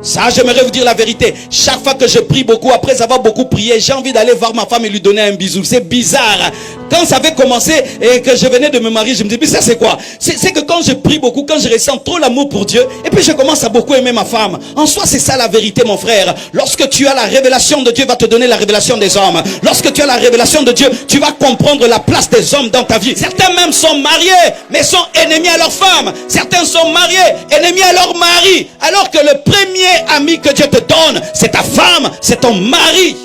Ça, j'aimerais vous dire la vérité. Chaque fois que je prie beaucoup, après avoir beaucoup prié, j'ai envie d'aller voir ma femme et lui donner un bisou. C'est bizarre. Quand ça avait commencé et que je venais de me marier, je me dis, mais ça c'est quoi? C'est que quand je prie beaucoup, quand je ressens trop l'amour pour Dieu, et puis je commence à beaucoup aimer ma femme. En soi, c'est ça la vérité, mon frère. Lorsque tu as la révélation de Dieu, va te donner la révélation des hommes. Lorsque tu as la révélation de Dieu, tu vas comprendre la place des hommes dans ta vie. Certains même sont mariés, mais sont ennemis à leur femme. Certains sont mariés, ennemis à leur mari. Alors que le premier ami que Dieu te donne, c'est ta femme, c'est ton mari.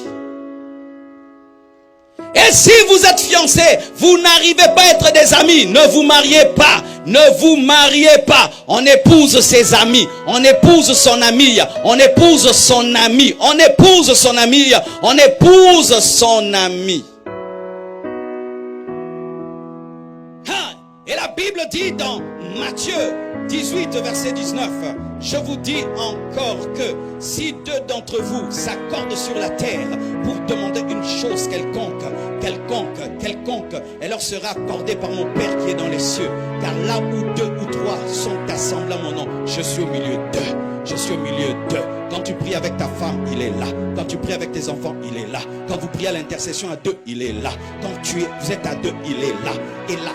Et si vous êtes fiancés, vous n'arrivez pas à être des amis, ne vous mariez pas. Ne vous mariez pas. On épouse ses amis, on épouse son ami, on épouse son ami, on épouse son ami, on épouse son ami. Et la Bible dit dans Matthieu 18, verset 19, je vous dis encore que si deux d'entre vous s'accordent sur la terre pour demander une chose quelconque, elle leur sera accordée par mon Père qui est dans les cieux. Car là où deux ou trois sont assemblés à mon nom, je suis au milieu d'eux. Je suis au milieu d'eux. Quand tu pries avec ta femme, il est là. Quand tu pries avec tes enfants, il est là. Quand vous priez à l'intercession à deux, il est là. Quand vous êtes à deux, il est là. Et là,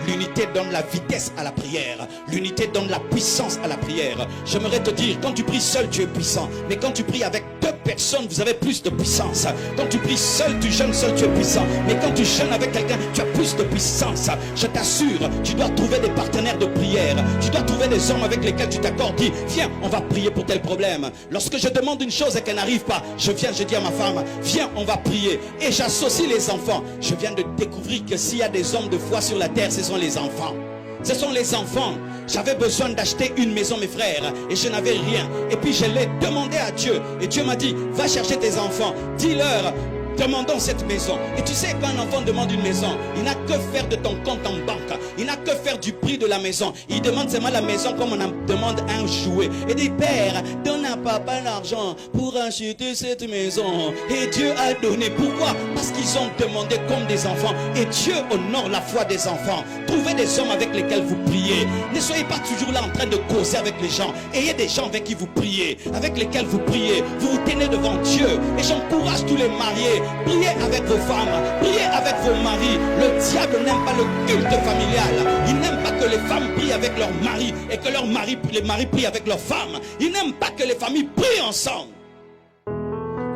l'unité donne la vitesse à la prière. L'unité donne la puissance à la prière. J'aimerais te dire, quand tu pries seul, tu es puissant. Mais quand tu pries avec deux personnes, vous avez plus de puissance. Quand tu pries seul, tu jeûnes seul, tu es puissant. Mais quand tu jeûnes avec quelqu'un, tu as plus de puissance. Je t'assure, tu dois trouver des partenaires de prière. Tu dois trouver des hommes avec lesquels tu t'accordes. Dis, viens, on va prier pour tel problème. Lorsque je demande une chose et qu'elle n'arrive pas, je viens, je dis à ma femme, viens, on va prier. Et j'associe les enfants. Je viens de découvrir que s'il y a des hommes de foi sur la terre, ce sont les enfants. Ce sont les enfants. J'avais besoin d'acheter une maison, mes frères, et je n'avais rien. Et puis je l'ai demandé à Dieu. Et Dieu m'a dit, va chercher tes enfants. Dis-leur, demandons cette maison. Et tu sais, quand un enfant demande une maison, il n'a que faire de ton compte en banque. Il n'a que faire du prix de la maison. Il demande seulement la maison comme on demande un jouet. Et dit, Père, donne à papa l'argent pour acheter cette maison. Et Dieu a donné. Pourquoi? Parce qu'ils ont demandé comme des enfants. Et Dieu honore la foi des enfants. Trouvez des hommes avec lesquels vous priez. Ne soyez pas toujours là en train de causer avec les gens. Ayez des gens avec qui vous priez, avec lesquels vous priez. Vous vous tenez devant Dieu. Et j'encourage tous les mariés. Priez avec vos femmes, priez avec vos maris. Le diable n'aime pas le culte familial. Il n'aime pas que les femmes prient avec leurs maris et que les maris prient avec leurs femmes. Il n'aime pas que les familles prient ensemble.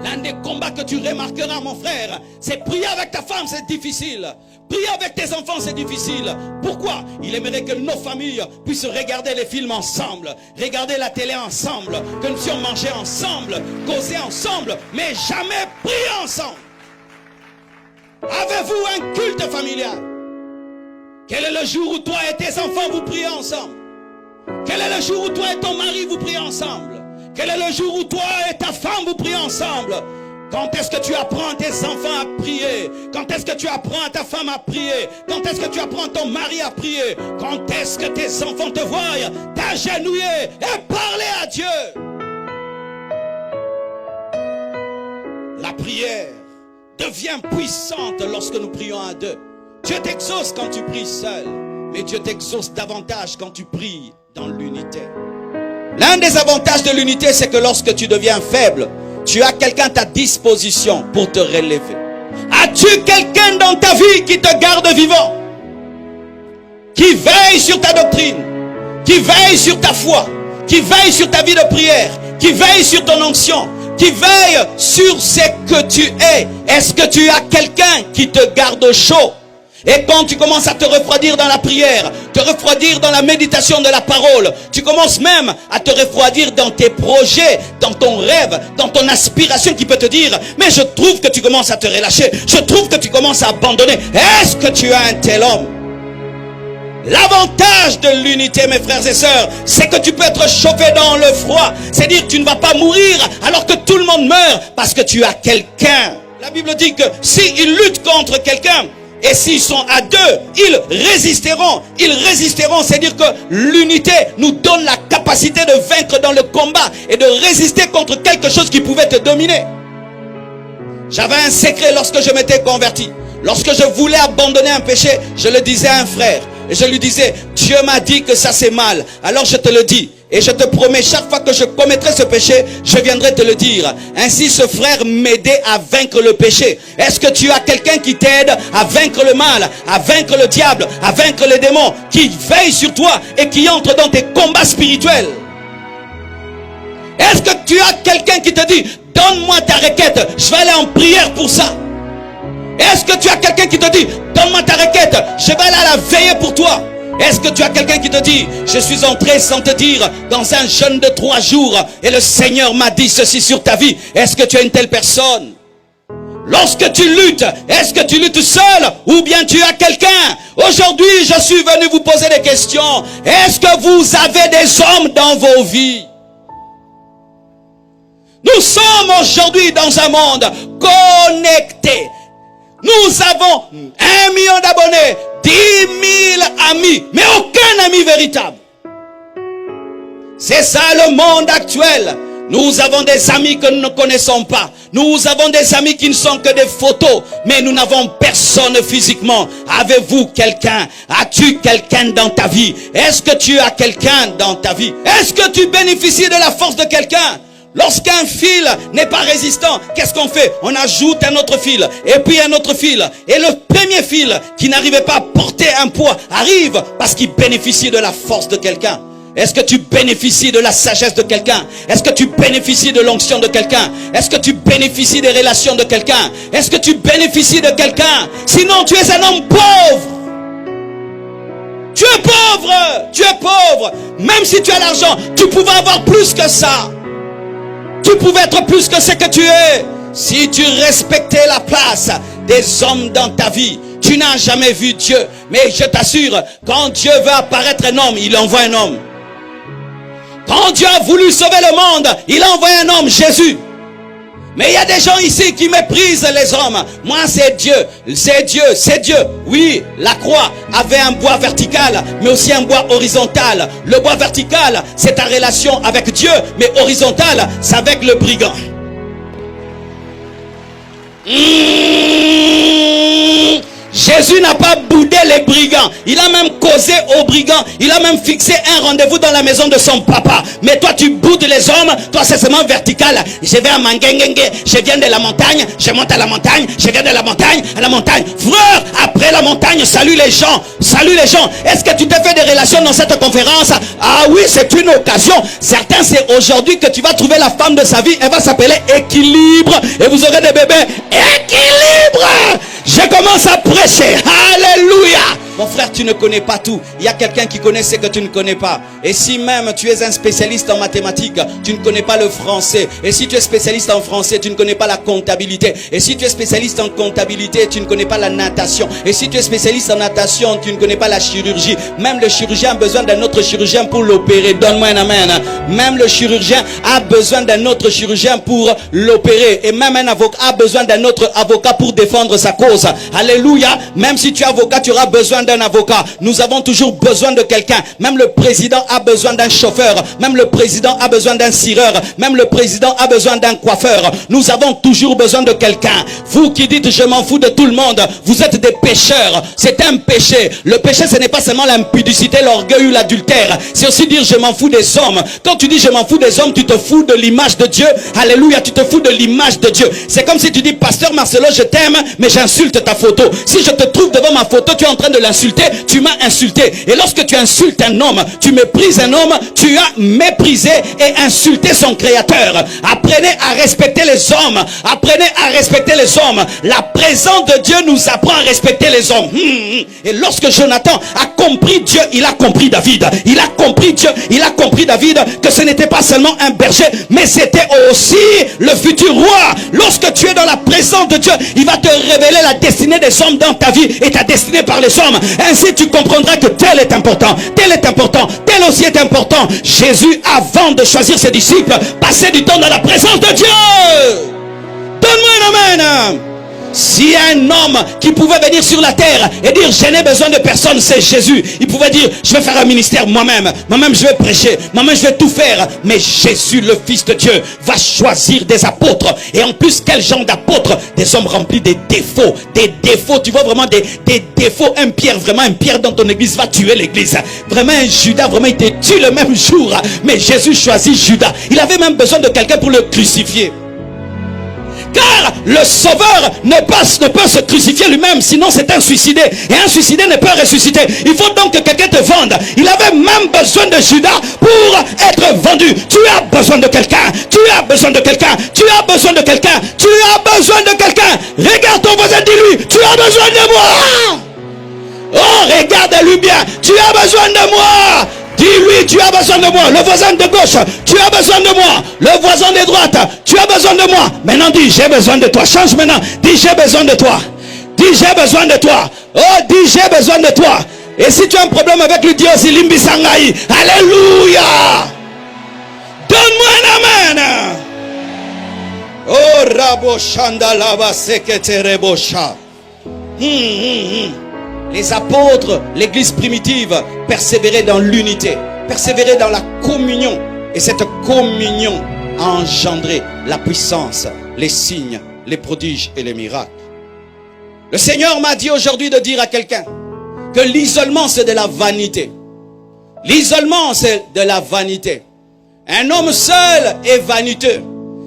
L'un des combats que tu remarqueras, mon frère, c'est prier avec ta femme, c'est difficile. Prier avec tes enfants, c'est difficile. Pourquoi? Il aimerait que nos familles puissent regarder les films ensemble, regarder la télé ensemble, que nous puissions manger ensemble, causer ensemble, mais jamais prier ensemble. Avez-vous un culte familial? Quel est le jour où toi et tes enfants vous priez ensemble? Quel est le jour où toi et ton mari vous priez ensemble? Quel est le jour où toi et ta femme vous priez ensemble? Quand est-ce que tu apprends à tes enfants à prier? Quand est-ce que tu apprends à ta femme à prier? Quand est-ce que tu apprends à ton mari à prier? Quand est-ce que tes enfants te voient t'agenouiller et parler à Dieu? La prière devient puissante lorsque nous prions à deux. Dieu t'exauce quand tu pries seul, mais Dieu t'exauce davantage quand tu pries dans l'unité. L'un des avantages de l'unité, c'est que lorsque tu deviens faible, tu as quelqu'un à ta disposition pour te relever. As-tu quelqu'un dans ta vie qui te garde vivant? Qui veille sur ta doctrine? Qui veille sur ta foi? Qui veille sur ta vie de prière? Qui veille sur ton onction? Qui veille sur ce que tu es? Est-ce que tu as quelqu'un qui te garde au chaud? Et quand tu commences à te refroidir dans la prière, te refroidir dans la méditation de la parole, tu commences même à te refroidir dans tes projets, dans ton rêve, dans ton aspiration qui peut te dire, mais je trouve que tu commences à te relâcher, je trouve que tu commences à abandonner. Est-ce que tu as un tel homme? L'avantage de l'unité, mes frères et sœurs, c'est que tu peux être chauffé dans le froid. C'est-à-dire que tu ne vas pas mourir alors que tout le monde meurt parce que tu as quelqu'un. La Bible dit que s'ils luttent contre quelqu'un, et s'ils sont à deux, ils résisteront. Ils résisteront, c'est-à-dire que l'unité nous donne la capacité de vaincre dans le combat et de résister contre quelque chose qui pouvait te dominer. J'avais un secret lorsque je m'étais converti. Lorsque je voulais abandonner un péché, je le disais à un frère. Et je lui disais, Dieu m'a dit que ça c'est mal. Alors je te le dis. Et je te promets, chaque fois que je commettrai ce péché, je viendrai te le dire. Ainsi ce frère m'aidait à vaincre le péché. Est-ce que tu as quelqu'un qui t'aide à vaincre le mal, à vaincre le diable, à vaincre les démons, qui veille sur toi et qui entre dans tes combats spirituels? Est-ce que tu as quelqu'un qui te dit, donne-moi ta requête, je vais aller en prière pour ça? Est-ce que tu as quelqu'un qui te dit, donne-moi ta requête, je vais aller à la veiller pour toi? Est-ce que tu as quelqu'un qui te dit, je suis entré sans te dire dans un jeûne de 3 jours et le Seigneur m'a dit ceci sur ta vie? Est-ce que tu as une telle personne? Lorsque tu luttes, est-ce que tu luttes seul ou bien tu as quelqu'un? Aujourd'hui, je suis venu vous poser des questions. Est-ce que vous avez des hommes dans vos vies? Nous sommes aujourd'hui dans un monde connecté. Nous avons 1 million d'abonnés, 10 000 amis, mais aucun ami véritable. C'est ça le monde actuel. Nous avons des amis que nous ne connaissons pas. Nous avons des amis qui ne sont que des photos, mais nous n'avons personne physiquement. Avez-vous quelqu'un? As-tu quelqu'un dans ta vie? Est-ce que tu as quelqu'un dans ta vie? Est-ce que tu bénéficies de la force de quelqu'un? Lorsqu'un fil n'est pas résistant, qu'est-ce qu'on fait? On ajoute un autre fil, et puis un autre fil. Et le premier fil qui n'arrivait pas à porter un poids arrive parce qu'il bénéficie de la force de quelqu'un. Est-ce que tu bénéficies de la sagesse de quelqu'un? Est-ce que tu bénéficies de l'onction de quelqu'un? Est-ce que tu bénéficies des relations de quelqu'un? Est-ce que tu bénéficies de quelqu'un? Sinon tu es un homme pauvre. Tu es pauvre. Tu es pauvre. Même si tu as l'argent, tu pouvais avoir plus que ça. Tu pouvais être plus que ce que tu es. Si tu respectais la place des hommes dans ta vie, tu n'as jamais vu Dieu. Mais je t'assure, quand Dieu veut apparaître un homme, il envoie un homme. Quand Dieu a voulu sauver le monde, il a envoyé un homme, Jésus. Mais il y a des gens ici qui méprisent les hommes. Moi, c'est Dieu. C'est Dieu. C'est Dieu. Oui, la croix avait un bois vertical, mais aussi un bois horizontal. Le bois vertical, c'est ta relation avec Dieu, mais horizontal, c'est avec le brigand. Jésus n'a pas boudé les brigands. Il a même causé aux brigands. Il a même fixé un rendez-vous dans la maison de son papa. Mais toi, tu boudes les hommes. Toi, c'est seulement vertical. Je vais à Mangengenge. Je viens de la montagne. Je monte à la montagne. Je viens de la montagne à la montagne. Frère, après la montagne, salue les gens. Salue les gens. Est-ce que tu t'es fait des relations dans cette conférence? Ah oui, c'est une occasion. Certains, c'est aujourd'hui que tu vas trouver la femme de sa vie. Elle va s'appeler Équilibre. Et vous aurez des bébés. Équilibre. Je commence à prêcher. Alléluia. Mon frère, tu ne connais pas tout. Il y a quelqu'un qui connaît ce que tu ne connais pas. Et si même tu es un spécialiste en mathématiques, tu ne connais pas le français. Et si tu es spécialiste en français, tu ne connais pas la comptabilité. Et si tu es spécialiste en comptabilité, tu ne connais pas la natation. Et si tu es spécialiste en natation, tu ne connais pas la chirurgie. Même le chirurgien a besoin d'un autre chirurgien pour l'opérer. Donne-moi un amen. Même le chirurgien a besoin d'un autre chirurgien pour l'opérer. Et même un avocat a besoin d'un autre avocat pour défendre sa cause. Alléluia. Même si tu es avocat, tu auras besoin d'un avocat. Nous avons toujours besoin de quelqu'un. Même le président a besoin d'un chauffeur. Même le président a besoin d'un cireur. Même le président a besoin d'un coiffeur. Nous avons toujours besoin de quelqu'un. Vous qui dites je m'en fous de tout le monde, vous êtes des pécheurs. C'est un péché. Le péché, ce n'est pas seulement l'impudicité, l'orgueil ou l'adultère. C'est aussi dire je m'en fous des hommes. Quand tu dis je m'en fous des hommes, tu te fous de l'image de Dieu. Alléluia, tu te fous de l'image de Dieu. C'est comme si tu dis pasteur Marcelo, je t'aime, mais j'insulte ta photo. Si je te trouve devant ma photo, tu es en train de l'insulter. Tu m'as insulté. Et lorsque tu insultes un homme, tu méprises un homme, tu as méprisé et insulté son créateur. Apprenez à respecter les hommes. Apprenez à respecter les hommes. La présence de Dieu nous apprend à respecter les hommes. Et lorsque Jonathan a compris Dieu, il a compris David. Il a compris Dieu, il a compris David, que ce n'était pas seulement un berger, mais c'était aussi le futur roi. Lorsque tu es dans la présence de Dieu, il va te révéler la destinée des hommes dans ta vie et ta destinée par les hommes. Ainsi tu comprendras que tel est important, tel est important, tel aussi est important. Jésus, avant de choisir ses disciples, passait du temps dans la présence de Dieu. Donne-moi un amen. Si un homme qui pouvait venir sur la terre et dire je n'ai besoin de personne, c'est Jésus. Il pouvait dire je vais faire un ministère moi-même. Moi-même je vais prêcher. Moi-même je vais tout faire. Mais Jésus, le Fils de Dieu, va choisir des apôtres. Et en plus, quel genre d'apôtres? Des hommes remplis des défauts. Des défauts, tu vois vraiment des défauts. Un Pierre dans ton église va tuer l'église. Vraiment un Judas, vraiment il te tue le même jour. Mais Jésus choisit Judas. Il avait même besoin de quelqu'un pour le crucifier. Car le sauveur ne peut se crucifier lui-même, sinon c'est un suicidé. Et un suicidé ne peut ressusciter. Il faut donc que quelqu'un te vende. Il avait même besoin de Judas pour être vendu. Tu as besoin de quelqu'un. Tu as besoin de quelqu'un. Tu as besoin de quelqu'un. Tu as besoin de quelqu'un. Regarde ton voisin, dis-lui, tu as besoin de moi. Oh, regarde-lui bien. Tu as besoin de moi. Dis-lui, tu as besoin de moi. Le voisin de gauche, tu as besoin de moi. Le voisin de droite, tu as besoin de moi. Maintenant, dis, j'ai besoin de toi. Change maintenant. Dis, j'ai besoin de toi. Dis, j'ai besoin de toi. Oh, dis, j'ai besoin de toi. Et si tu as un problème avec lui, dis aussi, Limbi Sangai. Alléluia. Donne-moi un amen. Oh, Rabo Shanda Lava Sekete Rebosha. Les apôtres, l'église primitive, persévéraient dans l'unité, persévéraient dans la communion. Et cette communion a engendré la puissance, les signes, les prodiges et les miracles. Le Seigneur m'a dit aujourd'hui de dire à quelqu'un que l'isolement c'est de la vanité. L'isolement c'est de la vanité. Un homme seul est vaniteux.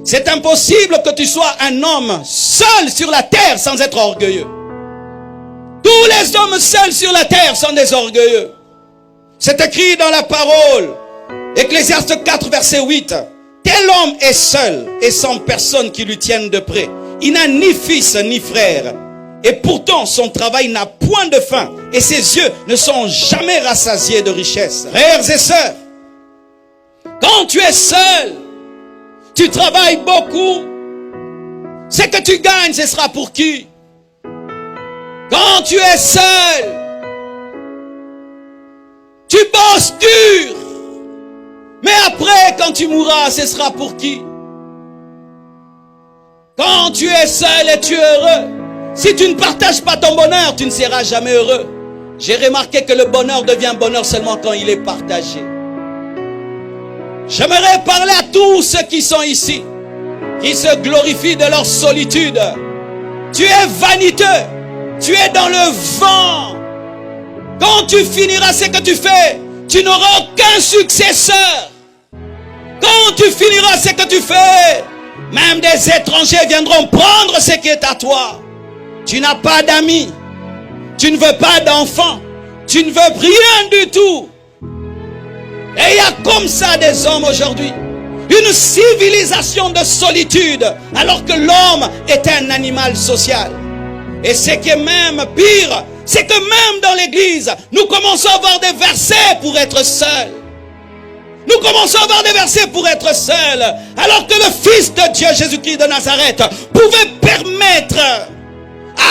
C'est impossible que tu sois un homme seul sur la terre sans être orgueilleux. Tous les hommes seuls sur la terre sont des orgueilleux. C'est écrit dans la parole, Ecclésiaste 4, verset 8. Tel homme est seul et sans personne qui lui tienne de près. Il n'a ni fils ni frère. Et pourtant son travail n'a point de fin. Et ses yeux ne sont jamais rassasiés de richesses. Frères et sœurs, quand tu es seul, tu travailles beaucoup. Ce que tu gagnes, ce sera pour qui? Quand tu es seul, tu bosses dur. Mais après, quand tu mourras, ce sera pour qui? Quand tu es seul et tu es heureux, si tu ne partages pas ton bonheur, tu ne seras jamais heureux. J'ai remarqué que le bonheur devient bonheur seulement quand il est partagé. J'aimerais parler à tous ceux qui sont ici, qui se glorifient de leur solitude. Tu es vaniteux. Tu es dans le vent. Quand tu finiras ce que tu fais, tu n'auras aucun successeur. Quand tu finiras ce que tu fais, même des étrangers viendront prendre ce qui est à toi. Tu n'as pas d'amis. Tu ne veux pas d'enfants. Tu ne veux rien du tout. Et il y a comme ça des hommes aujourd'hui. Une civilisation de solitude, alors que l'homme est un animal social. Et ce qui est même pire, c'est que même dans l'église, nous commençons à avoir des versets pour être seuls. Nous commençons à avoir des versets pour être seuls. Alors que le Fils de Dieu, Jésus-Christ de Nazareth, pouvait permettre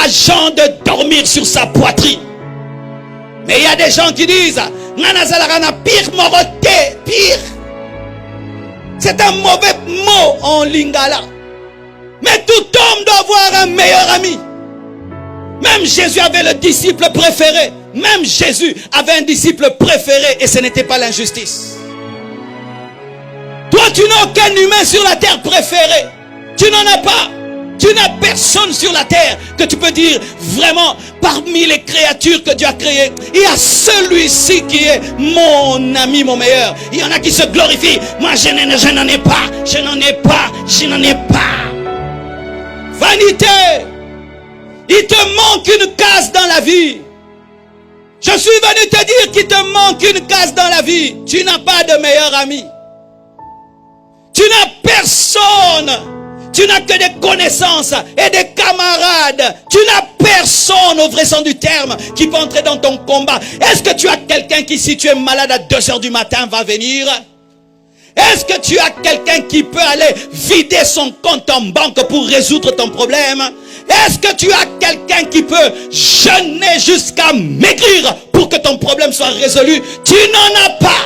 à Jean de dormir sur sa poitrine. Mais il y a des gens qui disent, pire moroté, pire. C'est un mauvais mot en lingala. Mais tout homme doit avoir un meilleur ami. Même Jésus avait le disciple préféré. Même Jésus avait un disciple préféré et ce n'était pas l'injustice. Toi, tu n'as aucun humain sur la terre préféré. Tu n'en as pas. Tu n'as personne sur la terre que tu peux dire vraiment parmi les créatures que Dieu a créées. Il y a celui-ci qui est mon ami, mon meilleur. Il y en a qui se glorifient. Moi, je n'en ai pas. Je n'en ai pas. Je n'en ai pas. Vanité. Il te manque une case dans la vie. Je suis venu te dire qu'il te manque une case dans la vie. Tu n'as pas de meilleur ami. Tu n'as personne. Tu n'as que des connaissances et des camarades. Tu n'as personne au vrai sens du terme qui peut entrer dans ton combat. Est-ce que tu as quelqu'un qui, si tu es malade à 2 heures du matin, va venir? Est-ce que tu as quelqu'un qui peut aller vider son compte en banque pour résoudre ton problème? Est-ce que tu as quelqu'un qui peut jeûner jusqu'à maigrir pour que ton problème soit résolu? Tu n'en as pas.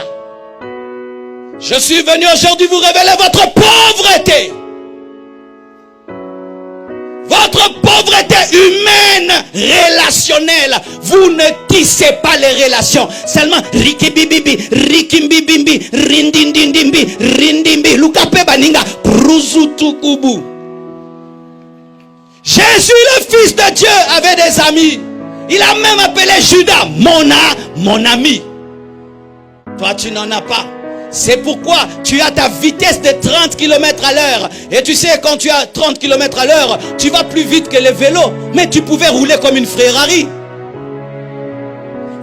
Je suis venu aujourd'hui vous révéler votre pauvreté. Votre pauvreté. humaine, relationnelle. Vous ne tissez pas les relations. Seulement rikibibibi, rikimbibimbi, rindindindimbi, rindimbi, lukape baninga, pruzutukubu. Jésus, le Fils de Dieu, avait des amis. Il a même appelé Judas mon ami. Toi, tu n'en as pas. C'est pourquoi tu as ta vitesse de 30 km à l'heure. Et tu sais, quand tu as 30 km à l'heure, tu vas plus vite que les vélos. Mais tu pouvais rouler comme une Ferrari.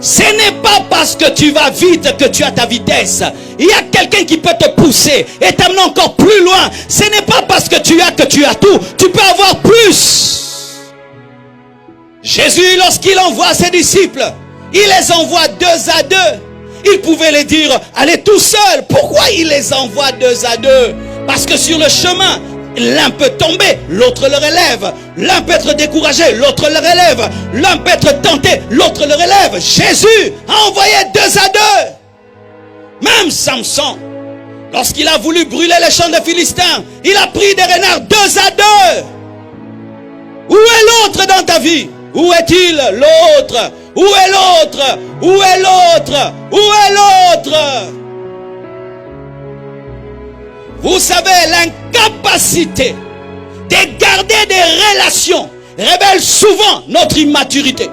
Ce n'est pas parce que tu vas vite que tu as ta vitesse. Il y a quelqu'un qui peut te pousser et t'amener encore plus loin. Ce n'est pas parce que tu as tout. Tu peux avoir plus. Jésus, lorsqu'il envoie ses disciples, il les envoie 2 à 2. Il pouvait les dire, allez tout seul. Pourquoi il les envoie 2 à 2? Parce que sur le chemin, l'un peut tomber, l'autre le relève. L'un peut être découragé, l'autre le relève. L'un peut être tenté, l'autre le relève. Jésus a envoyé 2 à 2. Même Samson, lorsqu'il a voulu brûler les champs des Philistins, il a pris des renards 2 à 2. Où est l'autre dans ta vie? Où est-il, l'autre? Où est l'autre? Où est l'autre? Où est l'autre? Vous savez, l'incapacité de garder des relations révèle souvent notre immaturité.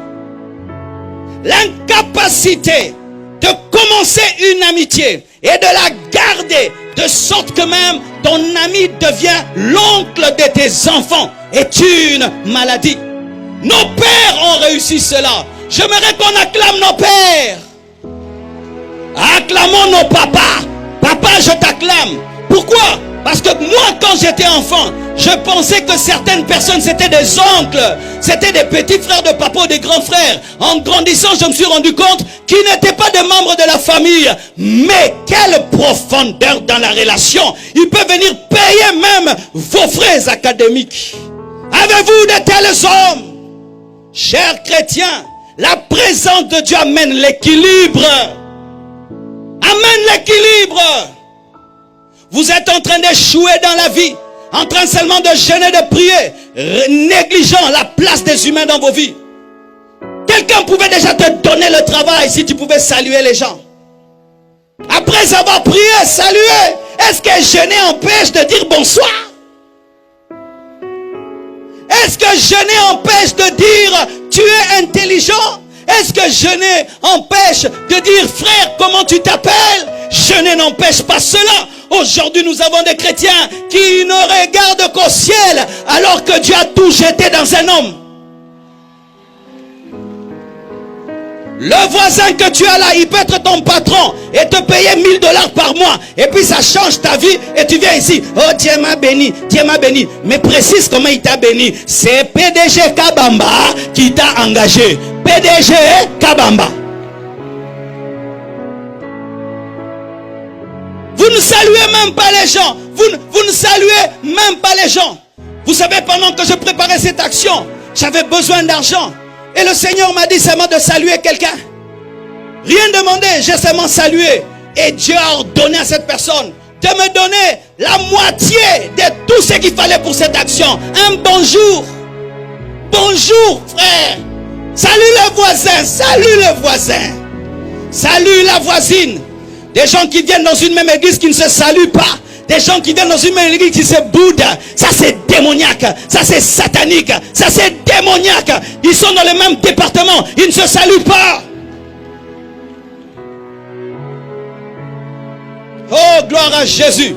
L'incapacité de commencer une amitié et de la garder de sorte que même ton ami devient l'oncle de tes enfants est une maladie. Nos pères ont réussi cela. J'aimerais qu'on acclame nos pères. Acclamons nos papas. Papa, je t'acclame. Pourquoi? Parce que moi, quand j'étais enfant, je pensais que certaines personnes, c'était des oncles. C'était des petits frères de papa ou des grands frères. En grandissant, je me suis rendu compte qu'ils n'étaient pas des membres de la famille. Mais quelle profondeur dans la relation. Ils peuvent venir payer même vos frais académiques. Avez-vous de tels hommes? Chers chrétiens, la présence de Dieu amène l'équilibre. Amène l'équilibre. Vous êtes en train d'échouer dans la vie, en train seulement de jeûner, de prier, négligeant la place des humains dans vos vies. Quelqu'un pouvait déjà te donner le travail si tu pouvais saluer les gens. Après avoir prié, saluer, est-ce que jeûner empêche de dire bonsoir? Est-ce que jeûner empêche de dire tu es intelligent? Est-ce que jeûner empêche de dire frère, comment tu t'appelles? Jeûner n'empêche pas cela. Aujourd'hui, nous avons des chrétiens qui ne regardent qu'au ciel alors que Dieu a tout jeté dans un homme. Le voisin que tu as là, il peut être ton patron et te payer $1000 par mois. Et puis ça change ta vie et tu viens ici. Oh, Dieu m'a béni, Dieu m'a béni. Mais précise comment il t'a béni. C'est PDG Kabamba qui t'a engagé. PDG Kabamba. Vous ne saluez même pas les gens. Vous ne saluez même pas les gens. Vous savez, pendant que je préparais cette action, j'avais besoin d'argent. Et le Seigneur m'a dit seulement de saluer quelqu'un. Rien demandé, j'ai seulement salué. Et Dieu a ordonné à cette personne de me donner la moitié de tout ce qu'il fallait pour cette action. Un bonjour. Bonjour frère. Salut le voisin. Salut le voisin. Salut la voisine. Des gens qui viennent dans une même église qui ne se saluent pas. Des gens qui viennent dans une même église qui se boudent. Ça c'est démoniaque. Ça c'est satanique. Ça c'est démoniaque. Ils sont dans le même département. Ils ne se saluent pas. Oh, gloire à Jésus.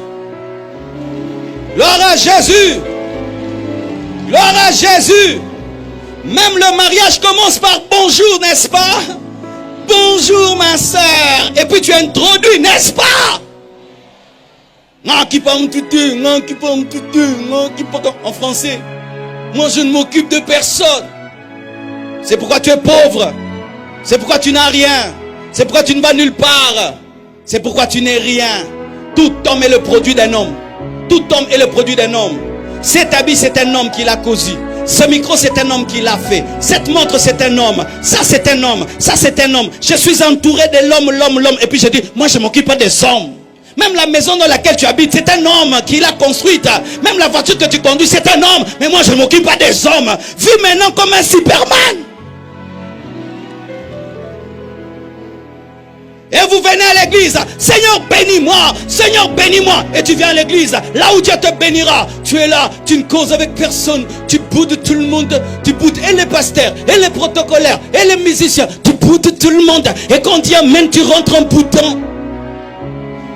Gloire à Jésus. Gloire à Jésus. Même le mariage commence par bonjour, n'est-ce pas? Bonjour ma soeur. Et puis tu introduis, n'est-ce pas? En français. Moi je ne m'occupe de personne. C'est pourquoi tu es pauvre. C'est pourquoi tu n'as rien. C'est pourquoi tu ne vas nulle part. C'est pourquoi tu n'es rien. Tout homme est le produit d'un homme. Tout homme est le produit d'un homme. Cet habit c'est un homme qui l'a cosy. Ce micro c'est un homme qui l'a fait. Cette montre c'est un homme. Ça c'est un homme. Ça c'est un homme. Je suis entouré de l'homme. Et puis je dis, moi je ne m'occupe pas des hommes. Même la maison dans laquelle tu habites, c'est un homme qui l'a construite. Même la voiture que tu conduis, c'est un homme. Mais moi, je ne m'occupe pas des hommes. Vis maintenant comme un Superman. Et vous venez à l'église, Seigneur bénis-moi, Seigneur bénis-moi. Et tu viens à l'église, là où Dieu te bénira. Tu es là, tu ne causes avec personne. Tu boudes tout le monde. Tu boudes et les pasteurs, et les protocolaires, et les musiciens. Tu boudes tout le monde. Et quand Dieu amène, tu rentres en boudant.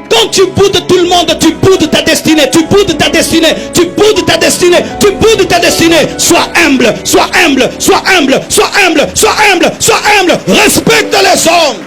Quand tu boudes tout le monde, tu boudes ta destinée. Tu boudes ta destinée. Tu boudes ta destinée. Tu boudes ta destinée. Sois humble, sois humble, sois humble, sois humble, sois humble, sois humble. Respecte les hommes.